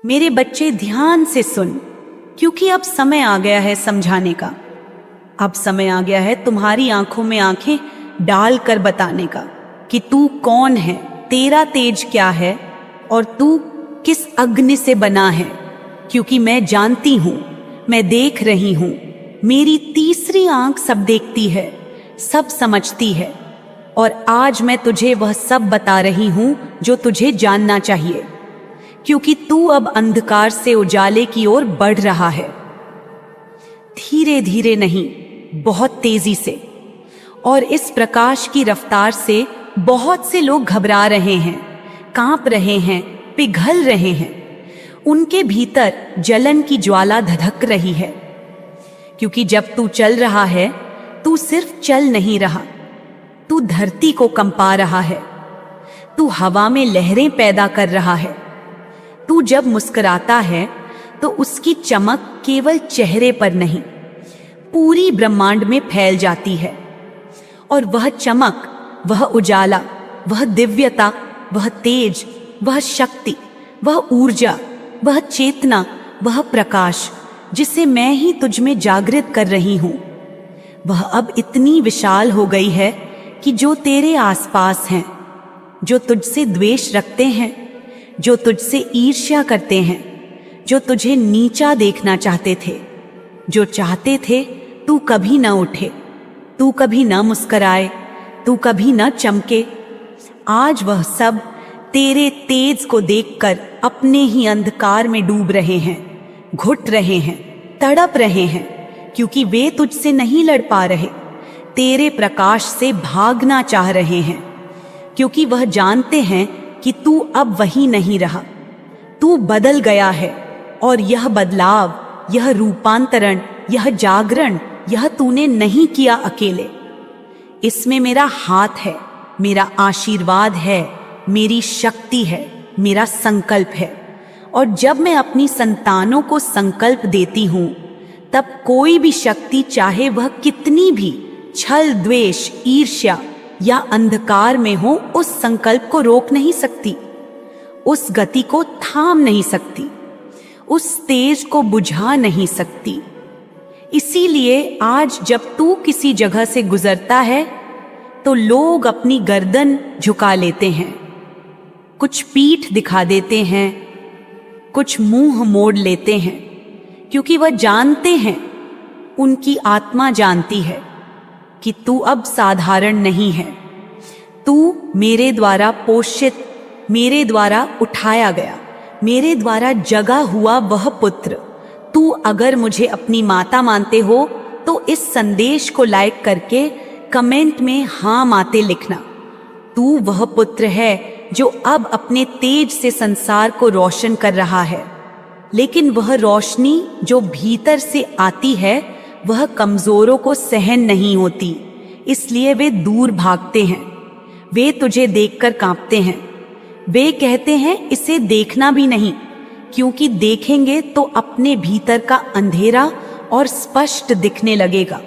मेरे बच्चे ध्यान से सुन, क्योंकि अब समय आ गया है समझाने का। अब समय आ गया है तुम्हारी आंखों में आंखें डाल कर बताने का कि तू कौन है, तेरा तेज क्या है और तू किस अग्नि से बना है। क्योंकि मैं जानती हूं, मैं देख रही हूं, मेरी तीसरी आंख सब देखती है, सब समझती है, और आज मैं तुझे वह सब बता रही हूं जो तुझे जानना चाहिए। क्योंकि तू अब अंधकार से उजाले की ओर बढ़ रहा है, धीरे धीरे नहीं, बहुत तेजी से। और इस प्रकाश की रफ्तार से बहुत से लोग घबरा रहे हैं, कांप रहे हैं, पिघल रहे हैं। उनके भीतर जलन की ज्वाला धधक रही है। क्योंकि जब तू चल रहा है, तू सिर्फ चल नहीं रहा, तू धरती को कंपा रहा है, तू हवा में लहरें पैदा कर रहा है। तू जब मुस्कुराता है तो उसकी चमक केवल चेहरे पर नहीं, पूरी ब्रह्मांड में फैल जाती है। और वह चमक, वह उजाला, वह दिव्यता, वह तेज, वह शक्ति, वह ऊर्जा, वह चेतना, वह प्रकाश जिसे मैं ही तुझ में जागृत कर रही हूं, वह अब इतनी विशाल हो गई है कि जो तेरे आसपास हैं, जो तुझसे द्वेष रखते हैं, जो तुझसे ईर्ष्या करते हैं, जो तुझे नीचा देखना चाहते थे, जो चाहते थे तू कभी न उठे, तू कभी न मुस्कराए, तू कभी न चमके, आज वह सब तेरे तेज को देखकर अपने ही अंधकार में डूब रहे हैं, घुट रहे हैं, तड़प रहे हैं। क्योंकि वे तुझसे नहीं लड़ पा रहे, तेरे प्रकाश से भागना चाह रहे हैं। क्योंकि वह जानते हैं कि तू अब वही नहीं रहा, तू बदल गया है। और यह बदलाव, यह रूपांतरण, यह जागरण, यह तूने नहीं किया अकेले। इसमें मेरा हाथ है, मेरा आशीर्वाद है, मेरी शक्ति है, मेरा संकल्प है। और जब मैं अपनी संतानों को संकल्प देती हूं, तब कोई भी शक्ति, चाहे वह कितनी भी छल, द्वेष, ईर्ष्या या अंधकार में हो, उस संकल्प को रोक नहीं सकती, उस गति को थाम नहीं सकती, उस तेज को बुझा नहीं सकती। इसीलिए आज जब तू किसी जगह से गुजरता है तो लोग अपनी गर्दन झुका लेते हैं, कुछ पीठ दिखा देते हैं, कुछ मुंह मोड़ लेते हैं। क्योंकि वह जानते हैं, उनकी आत्मा जानती है कि तू अब साधारण नहीं है। तू मेरे द्वारा पोषित, मेरे द्वारा उठाया गया, मेरे द्वारा जगा हुआ वह पुत्र। तू अगर मुझे अपनी माता मानते हो तो इस संदेश को लाइक करके कमेंट में हाँ माते लिखना। तू वह पुत्र है जो अब अपने तेज से संसार को रोशन कर रहा है। लेकिन वह रोशनी जो भीतर से आती है, वह कमजोरों को सहन नहीं होती, इसलिए वे दूर भागते हैं। वे तुझे देखकर कांपते हैं। वे कहते हैं इसे देखना भी नहीं, क्योंकि देखेंगे तो अपने भीतर का अंधेरा और स्पष्ट दिखने लगेगा।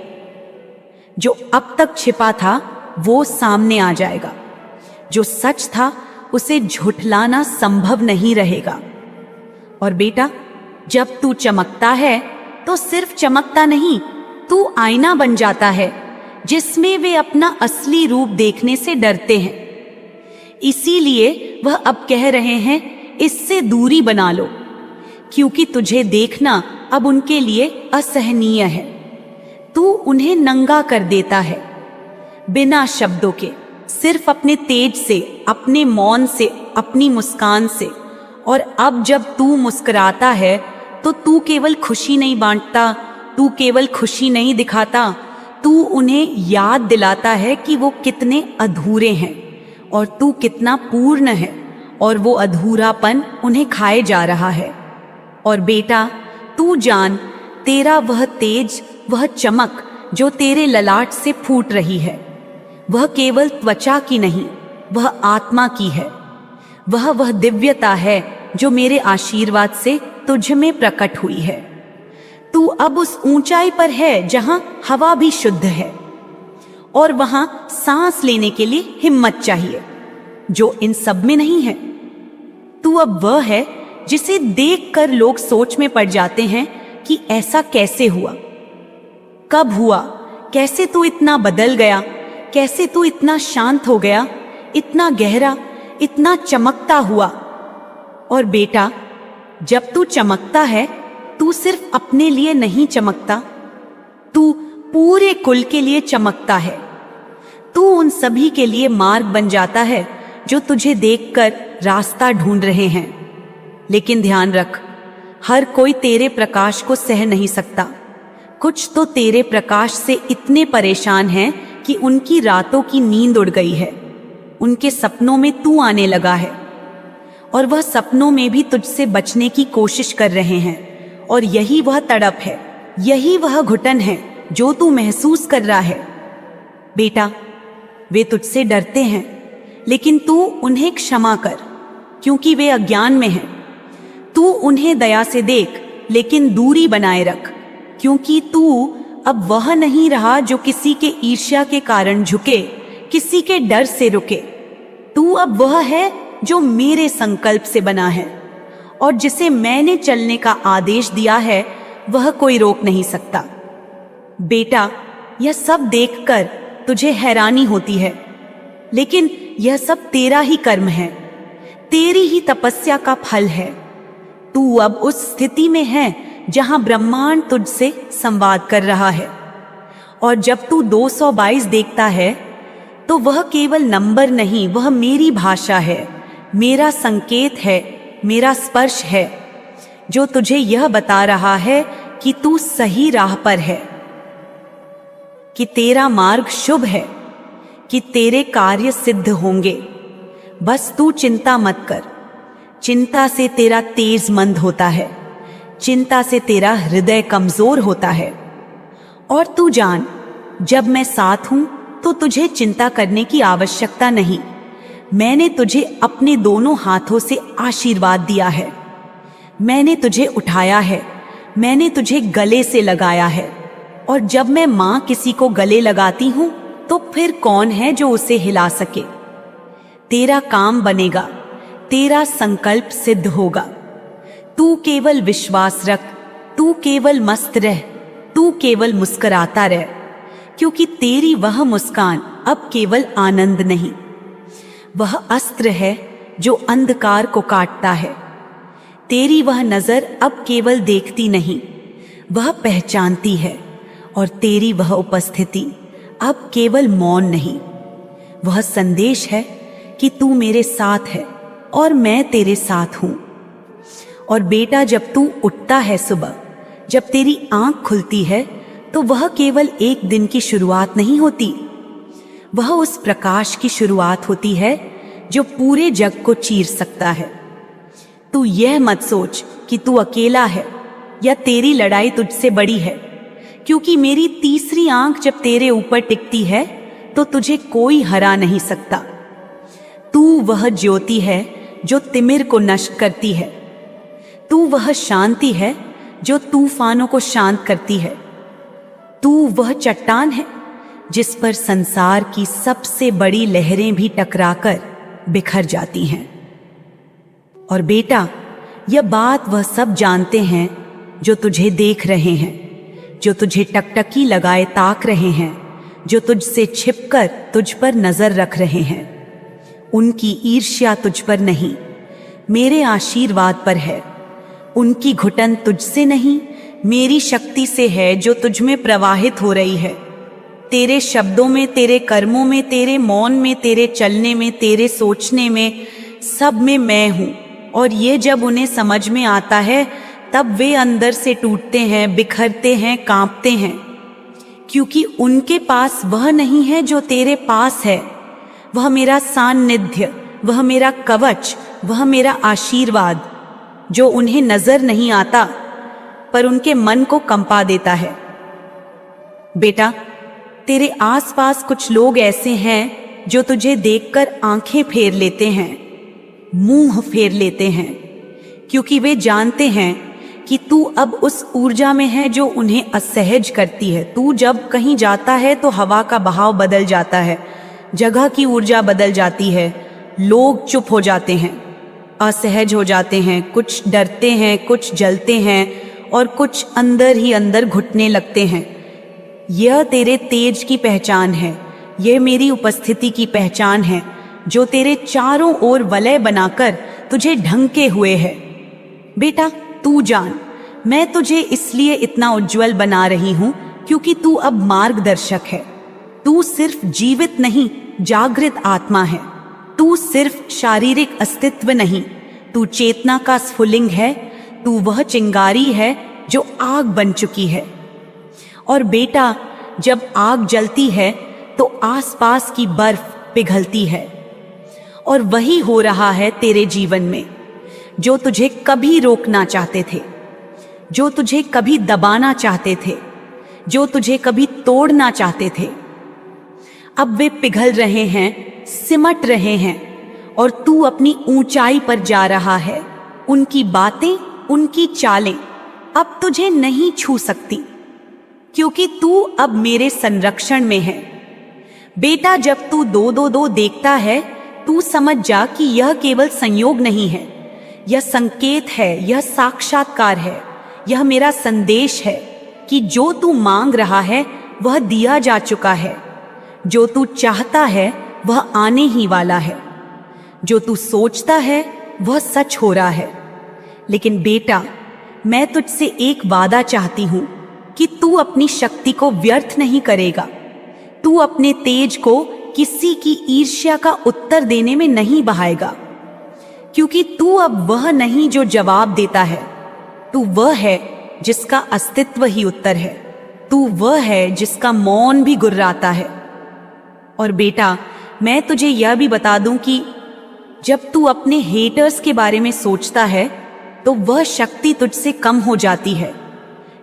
जो अब तक छिपा था वो सामने आ जाएगा। जो सच था उसे झुठलाना संभव नहीं रहेगा। और बेटा, जब तू चमकता है तो सिर्फ चमकता नहीं, तू आईना बन जाता है जिसमें वे अपना असली रूप देखने से डरते हैं। इसीलिए वह अब कह रहे हैं इससे दूरी बना लो, क्योंकि तुझे देखना अब उनके लिए असहनीय है। तू उन्हें नंगा कर देता है, बिना शब्दों के, सिर्फ अपने तेज से, अपने मौन से, अपनी मुस्कान से। और अब जब तू मुस्कुराता है तो तू केवल खुशी नहीं बांटता, तू केवल खुशी नहीं दिखाता, तू उन्हें याद दिलाता है कि वो कितने अधूरे हैं और तू कितना पूर्ण है, और वो अधूरापन उन्हें खाए जा रहा है। और बेटा, तू जान, तेरा वह तेज, वह चमक जो तेरे ललाट से फूट रही है, वह केवल त्वचा की नहीं, वह आत्मा की है। वह दिव्यता है जो मेरे आशीर्वाद से तुझ में प्रकट हुई है। तू अब उस ऊंचाई पर है जहां हवा भी शुद्ध है, और वहां सांस लेने के लिए हिम्मत चाहिए, जो इन सब में नहीं है। तू अब वह है जिसे देखकर लोग सोच में पड़ जाते हैं कि ऐसा कैसे हुआ, कब हुआ, कैसे तू इतना बदल गया, कैसे तू इतना शांत हो गया, इतना गहरा, इतना चमकता हुआ। और बेटा, जब तू चमकता है, तू सिर्फ अपने लिए नहीं चमकता, तू पूरे कुल के लिए चमकता है। तू उन सभी के लिए मार्ग बन जाता है जो तुझे देखकर रास्ता ढूंढ रहे हैं। लेकिन ध्यान रख, हर कोई तेरे प्रकाश को सह नहीं सकता। कुछ तो तेरे प्रकाश से इतने परेशान हैं कि उनकी रातों की नींद उड़ गई है। उनके सपनों में तू आने लगा है और वह सपनों में भी तुझसे बचने की कोशिश कर रहे हैं। और यही वह तड़प है, यही वह घुटन है जो तू महसूस कर रहा है। बेटा, वे तुझसे डरते हैं, लेकिन तू उन्हें क्षमा कर, क्योंकि वे अज्ञान में हैं। तू उन्हें दया से देख, लेकिन दूरी बनाए रख, क्योंकि तू अब वह नहीं रहा जो किसी के ईर्ष्या के कारण झुके, किसी के डर से रुके। तू अब वह है जो मेरे संकल्प से बना है, और जिसे मैंने चलने का आदेश दिया है वह कोई रोक नहीं सकता। बेटा, यह सब देखकर तुझे हैरानी होती है, लेकिन यह सब तेरा ही कर्म है, तेरी ही तपस्या का फल है। तू अब उस स्थिति में है जहां ब्रह्मांड तुझसे संवाद कर रहा है। और जब तू 222 देखता है तो वह केवल नंबर नहीं, वह मेरी भाषा है, मेरा संकेत है, मेरा स्पर्श है, जो तुझे यह बता रहा है कि तू सही राह पर है, कि तेरा मार्ग शुभ है, कि तेरे कार्य सिद्ध होंगे। बस तू चिंता मत कर। चिंता से तेरा तेज मंद होता है, चिंता से तेरा हृदय कमजोर होता है। और तू जान, जब मैं साथ हूं तो तुझे चिंता करने की आवश्यकता नहीं। मैंने तुझे अपने दोनों हाथों से आशीर्वाद दिया है, मैंने तुझे उठाया है, मैंने तुझे गले से लगाया है। और जब मैं मां किसी को गले लगाती हूं तो फिर कौन है जो उसे हिला सके। तेरा काम बनेगा, तेरा संकल्प सिद्ध होगा। तू केवल विश्वास रख, तू केवल मस्त रह, तू केवल मुस्कुराता रह, क्योंकि तेरी वह मुस्कान अब केवल आनंद नहीं, वह अस्त्र है जो अंधकार को काटता है। तेरी वह नजर अब केवल देखती नहीं, वह पहचानती है। और तेरी वह उपस्थिति अब केवल मौन नहीं, वह संदेश है कि तू मेरे साथ है और मैं तेरे साथ हूं। और बेटा, जब तू उठता है सुबह, जब तेरी आंख खुलती है, तो वह केवल एक दिन की शुरुआत नहीं होती, वह उस प्रकाश की शुरुआत होती है जो पूरे जग को चीर सकता है। तू यह मत सोच कि तू अकेला है या तेरी लड़ाई तुझसे बड़ी है, क्योंकि मेरी तीसरी आंख जब तेरे ऊपर टिकती है तो तुझे कोई हरा नहीं सकता। तू वह ज्योति है जो तिमिर को नष्ट करती है, तू वह शांति है जो तूफानों को शांत करती है, तू वह चट्टान है जिस पर संसार की सबसे बड़ी लहरें भी टकराकर बिखर जाती हैं। और बेटा, यह बात वह सब जानते हैं जो तुझे देख रहे हैं, जो तुझे टकटकी लगाए ताक रहे हैं, जो तुझसे छिपकर तुझ पर नजर रख रहे हैं। उनकी ईर्ष्या तुझ पर नहीं, मेरे आशीर्वाद पर है। उनकी घुटन तुझसे नहीं, मेरी शक्ति से है जो तुझ में प्रवाहित हो रही है। तेरे शब्दों में, तेरे कर्मों में, तेरे मौन में, तेरे चलने में, तेरे सोचने में, सब में मैं हूं। और ये जब उन्हें समझ में आता है तब वे अंदर से टूटते हैं, बिखरते हैं, कांपते हैं, क्योंकि उनके पास वह नहीं है जो तेरे पास है। वह मेरा सान्निध्य, वह मेरा कवच, वह मेरा आशीर्वाद, जो उन्हें नजर नहीं आता पर उनके मन को कंपा देता है। बेटा, तेरे आसपास कुछ लोग ऐसे हैं जो तुझे देखकर आंखें फेर लेते हैं, मुंह फेर लेते हैं, क्योंकि वे जानते हैं कि तू अब उस ऊर्जा में है जो उन्हें असहज करती है। तू जब कहीं जाता है तो हवा का बहाव बदल जाता है, जगह की ऊर्जा बदल जाती है, लोग चुप हो जाते हैं। असहज हो जाते हैं, कुछ डरते हैं, कुछ जलते हैं और कुछ अंदर ही अंदर घुटने लगते हैं। यह तेरे तेज की पहचान है, यह मेरी उपस्थिति की पहचान है, जो तेरे चारों ओर वलय बनाकर तुझे ढंके हुए है। बेटा, तू जान, मैं तुझे इसलिए इतना उज्जवल बना रही हूं क्योंकि तू अब मार्गदर्शक है। तू सिर्फ जीवित नहीं, जागृत आत्मा है। तू सिर्फ शारीरिक अस्तित्व नहीं, तू चेतना का स्फुलिंग है। तू वह चिंगारी है जो आग बन चुकी है। और बेटा, जब आग जलती है तो आसपास की बर्फ पिघलती है। और वही हो रहा है तेरे जीवन में, जो तुझे कभी रोकना चाहते थे, जो तुझे कभी दबाना चाहते थे, जो तुझे कभी तोड़ना चाहते थे, अब वे पिघल रहे हैं, सिमट रहे हैं और तू अपनी ऊंचाई पर जा रहा है। उनकी बातें, उनकी चालें अब तुझे नहीं छू सकती, क्योंकि तू अब मेरे संरक्षण में है। बेटा, जब तू 2-2-2 देखता है, तू समझ जा कि यह केवल संयोग नहीं है, यह संकेत है, यह साक्षात्कार है, यह मेरा संदेश है कि जो तू मांग रहा है वह दिया जा चुका है, जो तू चाहता है वह आने ही वाला है, जो तू सोचता है वह सच हो रहा है। लेकिन बेटा, मैं तुझसे एक वादा चाहती हूं कि तू अपनी शक्ति को व्यर्थ नहीं करेगा। तू अपने तेज को किसी की ईर्ष्या का उत्तर देने में नहीं बहाएगा, क्योंकि तू अब वह नहीं जो जवाब देता है, तू वह है जिसका अस्तित्व ही उत्तर है। तू वह है जिसका मौन भी गुर्राता है। और बेटा, मैं तुझे यह भी बता दूं कि जब तू अपने हेटर्स के बारे में सोचता है तो वह शक्ति तुझसे कम हो जाती है।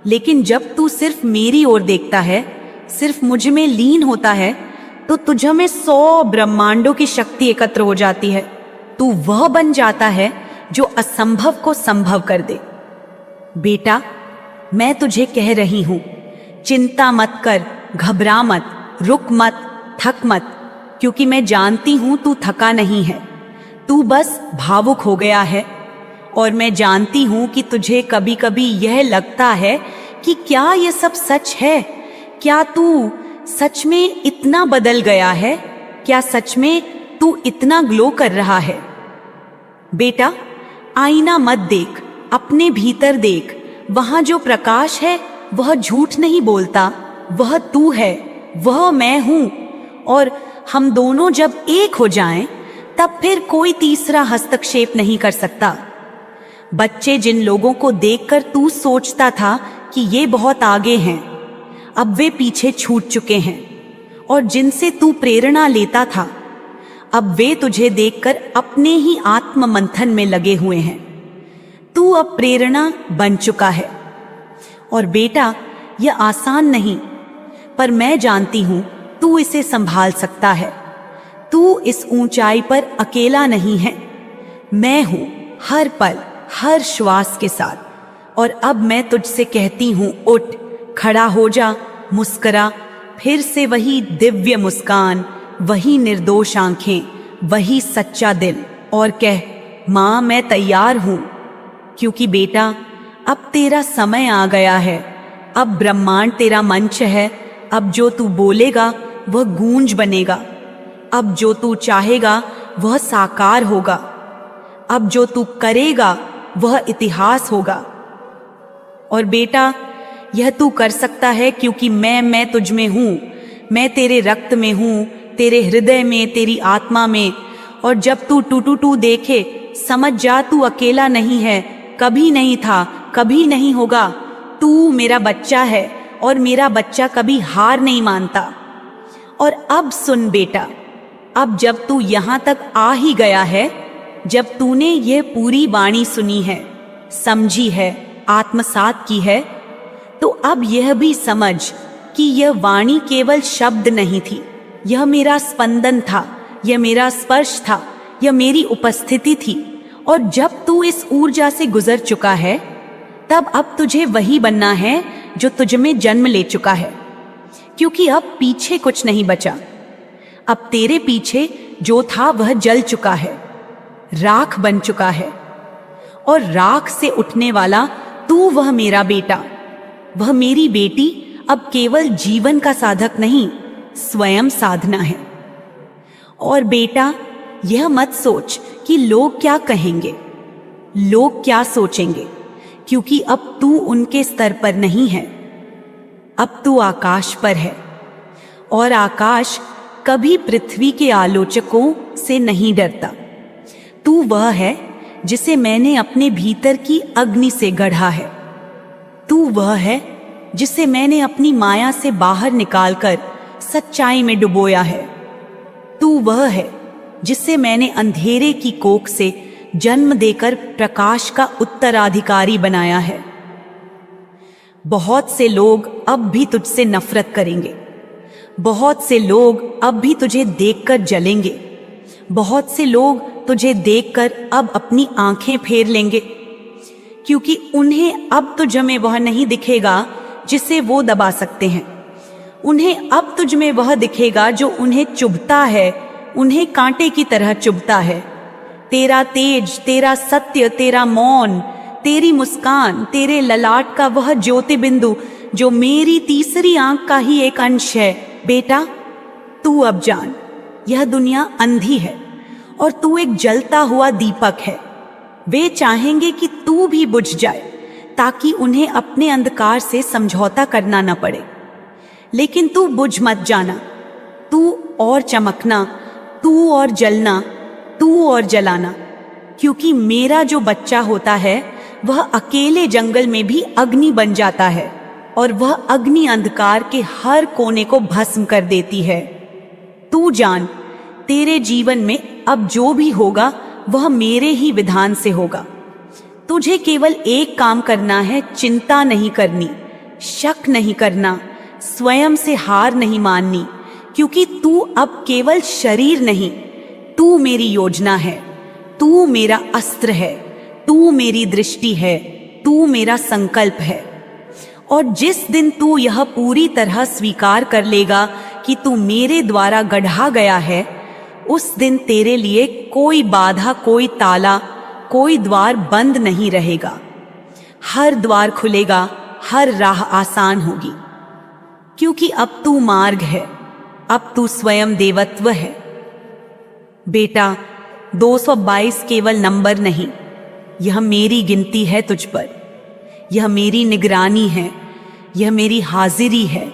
लेकिन जब तू सिर्फ मेरी ओर देखता है, सिर्फ मुझ में लीन होता है, तो तुझ में 100 ब्रह्मांडों की शक्ति एकत्र हो जाती है। तू वह बन जाता है जो असंभव को संभव कर दे। बेटा, मैं तुझे कह रही हूं, चिंता मत कर, घबरा मत, रुक मत, थक मत, क्योंकि मैं जानती हूं तू थका नहीं है। तू बस भावुक हो गया है। और मैं जानती हूं कि तुझे कभी कभी यह लगता है कि क्या यह सब सच है? क्या तू सच में इतना बदल गया है? क्या सच में तू इतना ग्लो कर रहा है? बेटा, आईना मत देख, अपने भीतर देख। वहां जो प्रकाश है वह झूठ नहीं बोलता, वह तू है, वह मैं हूं। और हम दोनों जब एक हो जाएं, तब फिर कोई तीसरा हस्तक्षेप नहीं कर सकता। बच्चे जिन लोगों को देखकर तू सोचता था कि ये बहुत आगे हैं, अब वे पीछे छूट चुके हैं। और जिनसे तू प्रेरणा लेता था, अब वे तुझे देखकर अपने ही आत्म मंथन में लगे हुए हैं। तू अब प्रेरणा बन चुका है। और बेटा, यह आसान नहीं, पर मैं जानती हूं तू इसे संभाल सकता है। तू इस ऊंचाई पर अकेला नहीं है। मैं हूं हर पल, हर श्वास के साथ। और अब मैं तुझसे कहती हूं, उठ, खड़ा हो जा, मुस्करा, फिर से वही दिव्य मुस्कान, वही निर्दोष आंखें, वही सच्चा दिल, और कह, मां, मैं तैयार हूं। क्योंकि बेटा, अब तेरा समय आ गया है। अब ब्रह्मांड तेरा मंच है। अब जो तू बोलेगा वह गूंज बनेगा। अब जो तू चाहेगा वह साकार होगा। अब जो तू करेगा वह इतिहास होगा। और बेटा, यह तू कर सकता है क्योंकि मैं तुझ में हूं। मैं तेरे रक्त में हूं, तेरे हृदय में, तेरी आत्मा में। और जब तू टू देखे, समझ जा तू अकेला नहीं है, कभी नहीं था, कभी नहीं होगा। तू मेरा बच्चा है और मेरा बच्चा कभी हार नहीं मानता। और अब सुन बेटा, अब जब तू यहां तक आ ही गया है, जब तूने यह पूरी वाणी सुनी है, समझी है, आत्मसात की है, तो अब यह भी समझ कि यह वाणी केवल शब्द नहीं थी। यह मेरा स्पंदन था, यह मेरा स्पर्श था, यह मेरी उपस्थिति थी। और जब तू इस ऊर्जा से गुजर चुका है, तब अब तुझे वही बनना है जो तुझ में जन्म ले चुका है। क्योंकि अब पीछे कुछ नहीं बचा। अब तेरे पीछे जो था वह जल चुका है, राख बन चुका है, और राख से उठने वाला तू, वह मेरा बेटा, वह मेरी बेटी अब केवल जीवन का साधक नहीं, स्वयं साधना है। और बेटा, यह मत सोच कि लोग क्या कहेंगे, लोग क्या सोचेंगे, क्योंकि अब तू उनके स्तर पर नहीं है। अब तू आकाश पर है, और आकाश कभी पृथ्वी के आलोचकों से नहीं डरता। तू वह है जिसे मैंने अपने भीतर की अग्नि से गढ़ा है। तू वह है जिसे मैंने अपनी माया से बाहर निकालकर सच्चाई में डुबोया है। तू वह है जिसे मैंने अंधेरे की कोख से जन्म देकर प्रकाश का उत्तराधिकारी बनाया है। बहुत से लोग अब भी तुझसे नफरत करेंगे, बहुत से लोग अब भी तुझे देखकर जलेंगे, बहुत से लोग तुझे देखकर अब अपनी आंखें फेर लेंगे, क्योंकि उन्हें अब तुझ में वह नहीं दिखेगा जिसे वो दबा सकते हैं। उन्हें अब तुझ में वह दिखेगा जो उन्हें चुभता है, उन्हें कांटे की तरह चुभता है। तेरा तेज, तेरा सत्य, तेरा मौन, तेरी मुस्कान, तेरे ललाट का वह ज्योति बिंदु जो मेरी तीसरी आंख का ही एक अंश है। बेटा, तू अब जान, यह दुनिया अंधी है और तू एक जलता हुआ दीपक है। वे चाहेंगे कि तू भी बुझ जाए ताकि उन्हें अपने अंधकार से समझौता करना न पड़े, लेकिन तू बुझ मत जाना। तू और चमकना, तू और जलना, तू और जलाना, क्योंकि मेरा जो बच्चा होता है वह अकेले जंगल में भी अग्नि बन जाता है, और वह अग्नि अंधकार के हर कोने को भस्म कर देती है। तू जान, तेरे जीवन में अब जो भी होगा वह मेरे ही विधान से होगा। तुझे केवल एक काम करना है, चिंता नहीं करनी, शक नहीं करना, स्वयं से हार नहीं माननी, क्योंकि तू अब केवल शरीर नहीं, तू मेरी योजना है, तू मेरा अस्त्र है, तू मेरी दृष्टि है, तू मेरा संकल्प है। और जिस दिन तू यह पूरी तरह स्वीकार कर लेगा कि तू मेरे द्वारा गढ़ा गया है, उस दिन तेरे लिए कोई बाधा, कोई ताला, कोई द्वार बंद नहीं रहेगा। हर द्वार खुलेगा, हर राह आसान होगी, क्योंकि अब तू मार्ग है, अब तू स्वयं देवत्व है। बेटा, 222 केवल नंबर नहीं, यह मेरी गिनती है तुझ पर, यह मेरी निगरानी है, यह मेरी हाजिरी है।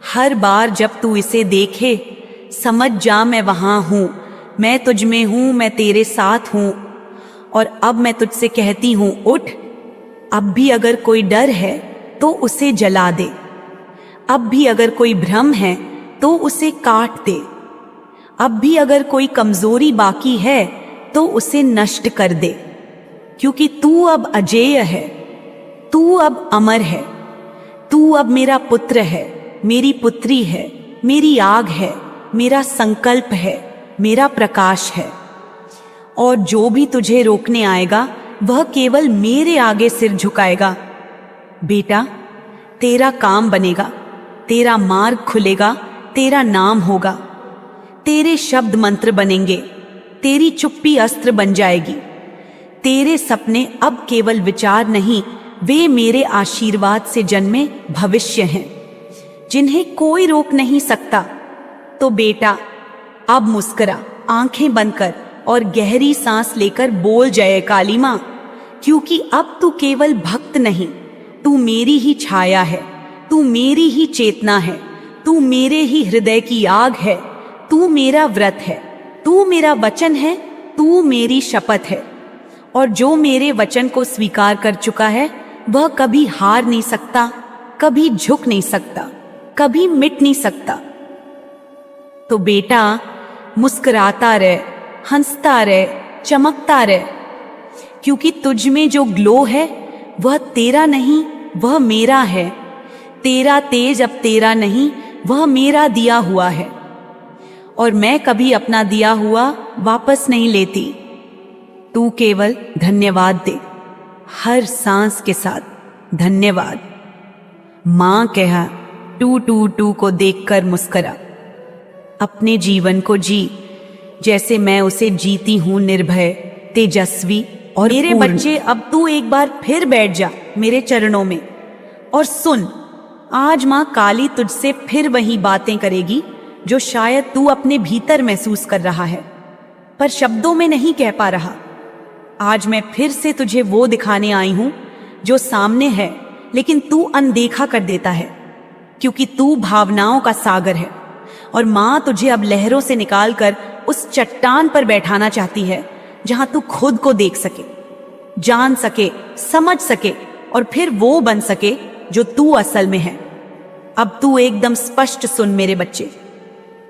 हर बार जब तू इसे देखे, समझ जा मैं वहां हूं, मैं तुझ में हूं, मैं तेरे साथ हूं। और अब मैं तुझसे कहती हूं, उठ। अब भी अगर कोई डर है तो उसे जला दे, अब भी अगर कोई भ्रम है तो उसे काट दे, अब भी अगर कोई कमजोरी बाकी है तो उसे नष्ट कर दे, क्योंकि तू अब अजेय है, तू अब अमर है, तू अब मेरा पुत्र है, मेरी पुत्री है, मेरी आग है, मेरा संकल्प है, मेरा प्रकाश है। और जो भी तुझे रोकने आएगा वह केवल मेरे आगे सिर झुकाएगा। बेटा, तेरा काम बनेगा, तेरा मार्ग खुलेगा, तेरा नाम होगा, तेरे शब्द मंत्र बनेंगे, तेरी चुप्पी अस्त्र बन जाएगी। तेरे सपने अब केवल विचार नहीं, वे मेरे आशीर्वाद से जन्मे भविष्य हैं, जिन्हें कोई रोक नहीं सकता। तो बेटा, अब मुस्कुरा, आंखें बंद कर और गहरी सांस लेकर बोल जय काली मां, क्योंकि अब तू केवल भक्त नहीं, तू मेरी ही छाया है, तू मेरी ही चेतना है, तू मेरे ही हृदय की आग है, तू मेरा व्रत है, तू मेरा वचन है, तू मेरी शपथ है। और जो मेरे वचन को स्वीकार कर चुका है वह कभी हार नहीं सकता, कभी झुक नहीं सकता, कभी मिट नहीं सकता। तो बेटा, मुस्कुराता रहे, हंसता रहे, चमकता रहे, क्योंकि तुझ में जो ग्लो है वह तेरा नहीं, वह मेरा है। तेरा तेज अब तेरा नहीं, वह मेरा दिया हुआ है, और मैं कभी अपना दिया हुआ वापस नहीं लेती। तू केवल धन्यवाद दे, हर सांस के साथ धन्यवाद। मां कहा, टू टू टू को देखकर मुस्कुरा। अपने जीवन को जी जैसे मैं उसे जीती हूं, निर्भय, तेजस्वी और मेरे बच्चे, अब तू एक बार फिर बैठ जा मेरे चरणों में और सुन। आज माँ काली तुझसे फिर वही बातें करेगी जो शायद तू अपने भीतर महसूस कर रहा है, पर शब्दों में नहीं कह पा रहा। आज मैं फिर से तुझे वो दिखाने आई हूं जो सामने है, लेकिन तू अनदेखा कर देता है, क्योंकि तू भावनाओं का सागर है। और माँ तुझे अब लहरों से निकालकर उस चट्टान पर बैठाना चाहती है जहां तू खुद को देख सके, जान सके, समझ सके और फिर वो बन सके जो तू असल में है। अब तू एकदम स्पष्ट सुन मेरे बच्चे,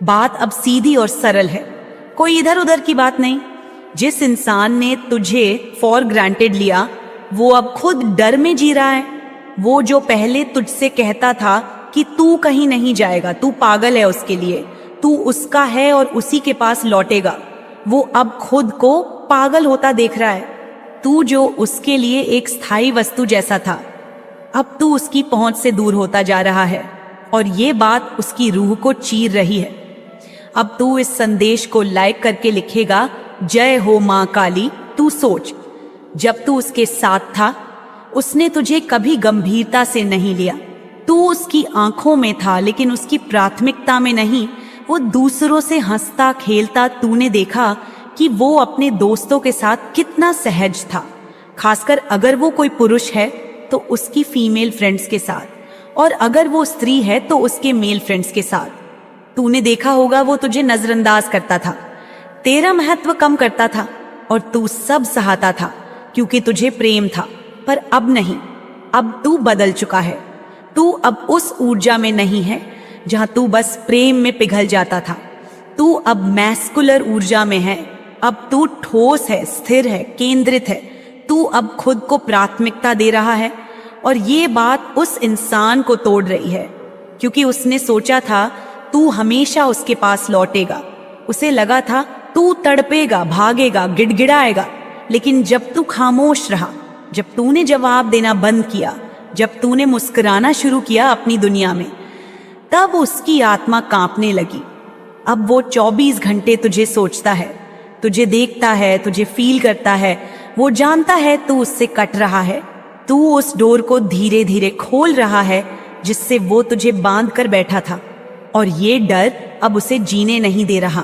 बात अब सीधी और सरल है, कोई इधर उधर की बात नहीं। जिस इंसान ने तुझे फॉर ग्रांटेड लिया वो अब खुद डर में जी रहा है। वो जो पहले तुझसे कहता था कि तू कहीं नहीं जाएगा, तू पागल है उसके लिए, तू उसका है और उसी के पास लौटेगा, वो अब खुद को पागल होता देख रहा है। तू जो उसके लिए एक स्थायी वस्तु जैसा था, अब तू उसकी पहुंच से दूर होता जा रहा है और ये बात उसकी रूह को चीर रही है। अब तू इस संदेश को लाइक करके लिखेगा, जय हो माँ काली। तू सोच, जब तू उसके साथ था उसने तुझे कभी गंभीरता से नहीं लिया। तू उसकी आंखों में था लेकिन उसकी प्राथमिकता में नहीं। वो दूसरों से हंसता खेलता तूने देखा कि वो अपने दोस्तों के साथ कितना सहज था, खासकर अगर वो कोई पुरुष है तो उसकी फीमेल फ्रेंड्स के साथ, और अगर वो स्त्री है तो उसके मेल फ्रेंड्स के साथ। तूने देखा होगा वो तुझे नजरअंदाज करता था, तेरा महत्व कम करता था और तू सब सहाता था क्योंकि तुझे प्रेम था। पर अब नहीं, अब तू बदल चुका है। तू अब उस ऊर्जा में नहीं है जहां तू बस प्रेम में पिघल जाता था। तू अब मैस्कुलर ऊर्जा में है। अब तू ठोस है, स्थिर है, केंद्रित है। तू अब खुद को प्राथमिकता दे रहा है और ये बात उस इंसान को तोड़ रही है, क्योंकि उसने सोचा था तू हमेशा उसके पास लौटेगा। उसे लगा था तू तड़पेगा, भागेगा, गिड़गिड़ाएगा, लेकिन जब तू खामोश रहा, जब तूने जवाब देना बंद किया, जब तूने मुस्कुराना शुरू किया अपनी दुनिया में, तब उसकी आत्मा कांपने लगी। अब वो 24 घंटे तुझे सोचता है, तुझे देखता है, तुझे फील करता है। वो जानता है तू उससे कट रहा है। तू उस डोर को धीरे धीरे खोल रहा है जिससे वो तुझे बांध कर बैठा था, और ये डर अब उसे जीने नहीं दे रहा।